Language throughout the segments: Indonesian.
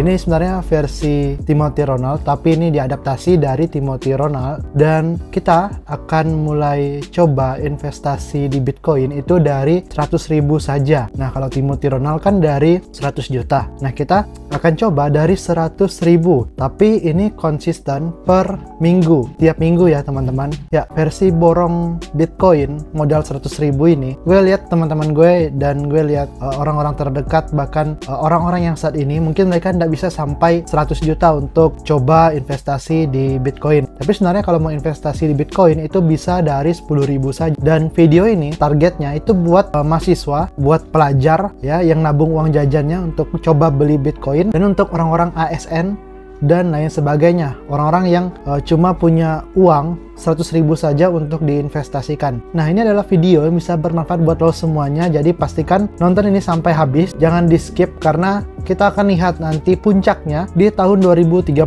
Ini sebenarnya versi Timothy Ronald, tapi ini diadaptasi dari Timothy Ronald. Dan kita akan mulai coba investasi di Bitcoin itu dari 100.000 saja. Nah, kalau Timothy Ronald kan dari 100 juta. Nah, kita akan coba dari 100.000. Tapi ini konsisten per minggu. Tiap minggu ya, teman-teman. Ya, versi borong Bitcoin modal 100.000 ini, gue lihat teman-teman gue dan gue lihat orang-orang terdekat, bahkan orang-orang yang saat ini mungkin mereka tidak bisa sampai 100 juta untuk coba investasi di Bitcoin. Tapi sebenarnya kalau mau investasi di Bitcoin itu bisa dari 10.000 saja. Dan video ini targetnya itu buat mahasiswa, buat pelajar ya yang nabung uang jajannya untuk coba beli Bitcoin, dan untuk orang-orang ASN dan lain sebagainya. Orang-orang yang cuma punya uang 100.000 saja untuk diinvestasikan. Nah, ini adalah video yang bisa bermanfaat buat lo semuanya. Jadi pastikan nonton ini sampai habis. Jangan di skip karena kita akan lihat nanti puncaknya di tahun 2030.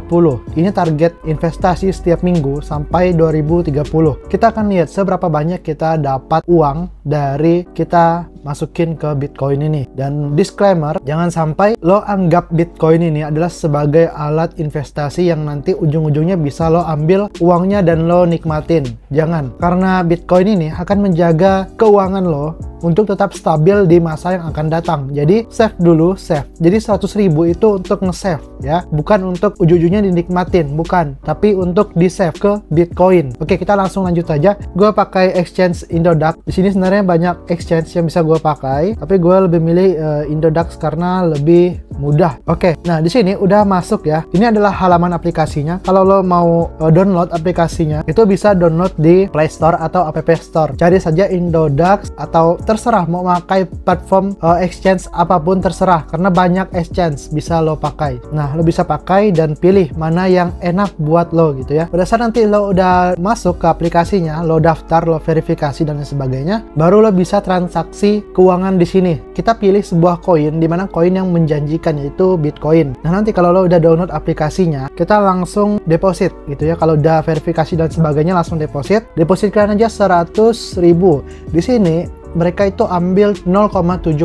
Ini target investasi setiap minggu sampai 2030. Kita akan lihat seberapa banyak kita dapat uang dari kita masukin ke Bitcoin ini. Dan disclaimer, jangan sampai lo anggap Bitcoin ini adalah sebagai alat investasi yang nanti ujung-ujungnya bisa lo ambil uangnya dan lo nikmatin. Jangan, karena Bitcoin ini akan menjaga keuangan lo untuk tetap stabil di masa yang akan datang. Jadi save dulu, save. Jadi 100.000 itu untuk nge-save ya, bukan untuk ujung-ujungnya dinikmatin, bukan, tapi untuk di-save ke Bitcoin. Oke, kita langsung lanjut aja. Gue pakai exchange Indodax. Di sini sebenarnya banyak exchange yang bisa gue pakai, tapi gue lebih milih Indodax karena lebih mudah. Oke, nah di sini udah masuk ya. Ini adalah halaman aplikasinya. Kalau lo mau download aplikasinya, itu bisa download di Play Store atau App Store. Cari saja Indodax atau terserah mau pakai platform exchange apapun terserah, karena banyak exchange bisa lo pakai. Nah, lo bisa pakai dan pilih mana yang enak buat lo gitu ya. Pada saat nanti lo udah masuk ke aplikasinya, lo daftar, lo verifikasi dan sebagainya, baru lo bisa transaksi keuangan di sini. Kita pilih sebuah koin, di mana koin yang menjanjikan yaitu Bitcoin. Nah, nanti kalau lo udah download aplikasinya, kita langsung deposit gitu ya. Kalau udah verifikasi dan sebagainya langsung deposit. Depositkan aja 100.000. Di sini mereka itu ambil 0,7%.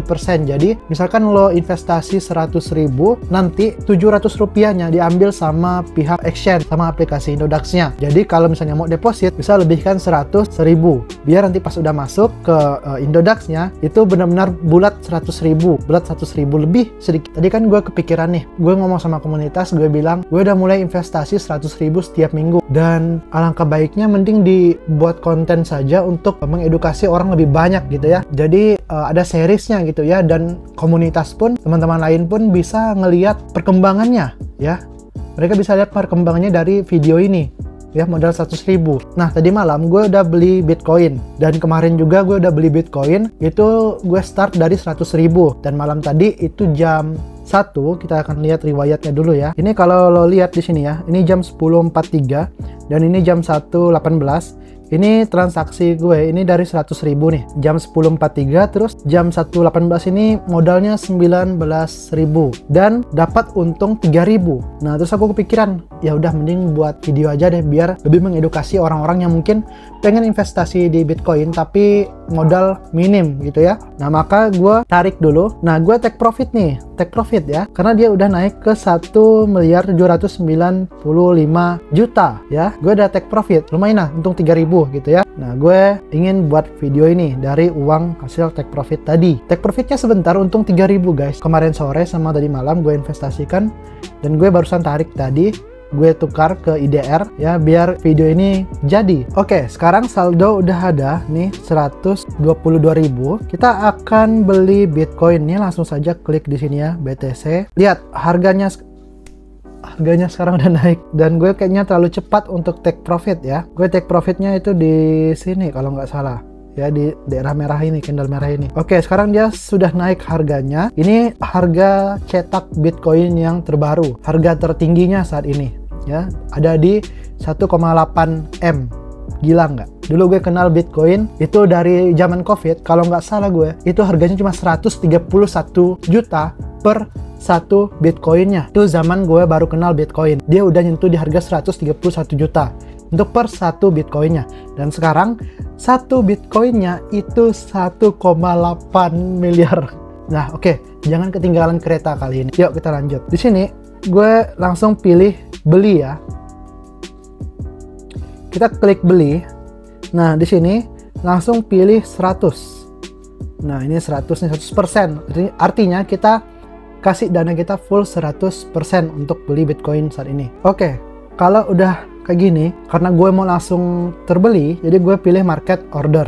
Jadi misalkan lo investasi 100.000, nanti 700 rupiahnya diambil sama pihak exchange, sama aplikasi Indodax-nya. Jadi kalau misalnya mau deposit, bisa lebihkan 100.000 biar nanti pas udah masuk ke Indodax-nya itu benar-benar bulat 100.000, bulat 100.000 lebih sedikit. Tadi kan gue kepikiran nih, gue ngomong sama komunitas, gue bilang gue udah mulai investasi 100.000 setiap minggu, dan alangkah baiknya mending dibuat konten saja untuk mengedukasi orang lebih banyak gitu ya. Jadi ada seriesnya gitu ya, dan komunitas pun, teman-teman lain pun bisa ngelihat perkembangannya ya. Mereka bisa lihat perkembangannya dari video ini ya, modal 100.000. Nah, tadi malam gue udah beli Bitcoin, dan kemarin juga gue udah beli Bitcoin. Itu gue start dari 100.000, dan malam tadi itu jam 1, kita akan lihat riwayatnya dulu ya. Ini kalau lo lihat di sini ya, ini jam 10.43 dan ini jam 1.18. Ini transaksi gue ini dari 100.000 nih, jam 10.43, terus jam 1.18 ini modalnya 19.000 dan dapat untung 3.000. Nah, terus aku kepikiran, ya udah mending buat video aja deh biar lebih mengedukasi orang-orang yang mungkin pengen investasi di Bitcoin tapi modal minim gitu ya. Nah, maka gue tarik dulu. Nah, gue take profit nih, take profit ya, karena dia udah naik ke 1.795 juta ya. Gue udah take profit, lumayan lah, untung 3.000 gitu ya. Nah, gue ingin buat video ini dari uang hasil take profit tadi. Take profitnya sebentar, untung 3.000 guys. Kemarin sore sama tadi malam gue investasikan, dan gue barusan tarik tadi, gue tukar ke IDR ya biar video ini jadi. Oke, sekarang saldo udah ada nih 122.000. Kita akan beli Bitcoin nih, langsung saja klik di sini ya, BTC. Lihat harganya sekarang udah naik, dan gue kayaknya terlalu cepat untuk take profit ya. Gue take profitnya itu di sini kalau nggak salah ya, di daerah merah ini, candle merah ini. Oke, sekarang dia sudah naik harganya. Ini harga cetak Bitcoin yang terbaru, harga tertingginya saat ini ya, ada di 1,8 M. Gila nggak? Dulu gue kenal Bitcoin itu dari zaman COVID, kalau nggak salah gue itu harganya cuma 131 juta per satu Bitcoinnya. Itu zaman gue baru kenal Bitcoin, dia udah nyentuh di harga 131 juta untuk per satu Bitcoinnya. Dan sekarang satu Bitcoinnya itu 1,8 miliar. Nah, oke, jangan ketinggalan kereta kali ini. Yuk kita lanjut. Di sini gue langsung pilih beli ya. Kita klik beli. Nah, di sini langsung pilih 100. Nah, ini 100 nih, 100%. Artinya kita kasih dana kita full 100% untuk beli Bitcoin saat ini. Oke, kalau udah kayak gini, karena gue mau langsung terbeli, jadi gue pilih market order.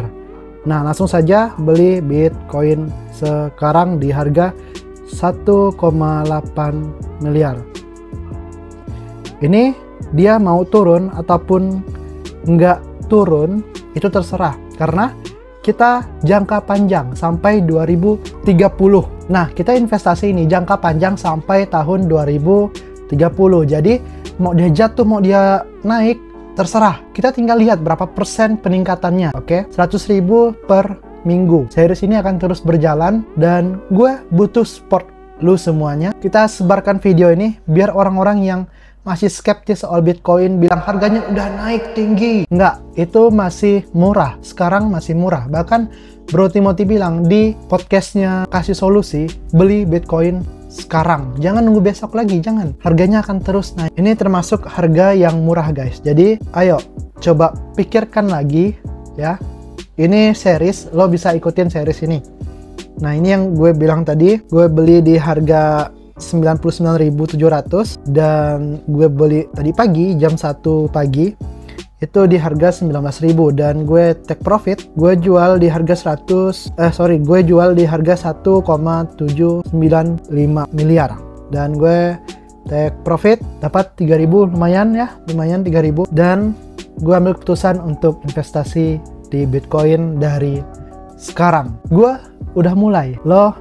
Nah, langsung saja beli Bitcoin sekarang di harga 1,8 miliar. Ini dia mau turun ataupun nggak turun, itu terserah. Karena kita jangka panjang sampai 2030. Nah, kita investasi ini jangka panjang sampai tahun 2030. Jadi, mau dia jatuh, mau dia naik, terserah. Kita tinggal lihat berapa persen peningkatannya, oke? 100.000 per minggu. Series ini akan terus berjalan dan gue butuh support lu semuanya. Kita sebarkan video ini biar orang-orang yang masih skeptis soal Bitcoin bilang harganya udah naik tinggi. Enggak, itu masih murah. Sekarang masih murah. Bahkan Bro Timothy bilang di podcastnya Kasih Solusi, beli Bitcoin sekarang. Jangan nunggu besok lagi, jangan. Harganya akan terus naik. Ini termasuk harga yang murah guys. Jadi ayo coba pikirkan lagi ya. Ini series, lo bisa ikutin series ini. Nah, ini yang gue bilang tadi, gue beli di harga 99.700 dan gue beli tadi pagi jam 1 pagi itu di harga 19.000 dan gue take profit, gue jual di harga gue jual di harga 1,795 miliar dan gue take profit dapat 3.000, lumayan 3.000 dan gue ambil keputusan untuk investasi di Bitcoin dari sekarang. Gue udah mulai, lo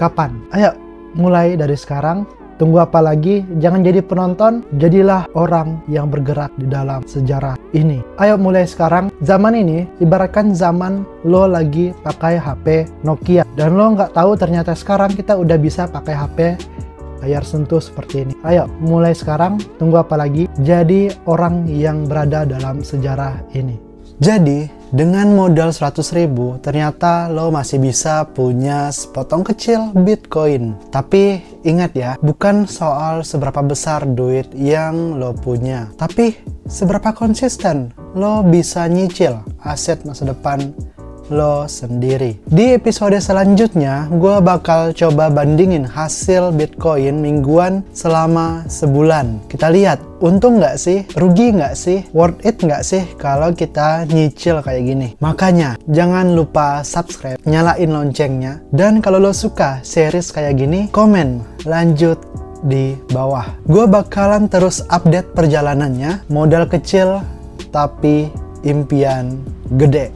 kapan? Ayo mulai dari sekarang. Tunggu apa lagi? Jangan jadi penonton, jadilah orang yang bergerak di dalam sejarah ini. Ayo mulai sekarang. Zaman ini ibaratkan zaman lo lagi pakai HP Nokia dan lo nggak tahu ternyata sekarang kita udah bisa pakai HP layar sentuh seperti ini. Ayo mulai sekarang. Tunggu apa lagi? Jadi orang yang berada dalam sejarah ini. Jadi dengan modal 100.000 ternyata lo masih bisa punya sepotong kecil Bitcoin. Tapi ingat ya, bukan soal seberapa besar duit yang lo punya, tapi seberapa konsisten lo bisa nyicil aset masa depan lo sendiri. Di episode selanjutnya, gue bakal coba bandingin hasil Bitcoin mingguan selama sebulan. Kita lihat, untung nggak sih? Rugi nggak sih? Worth it nggak sih kalau kita nyicil kayak gini? Makanya, jangan lupa subscribe, nyalain loncengnya, dan kalau lo suka series kayak gini, komen lanjut di bawah. Gue bakalan terus update perjalanannya, modal kecil tapi impian gede.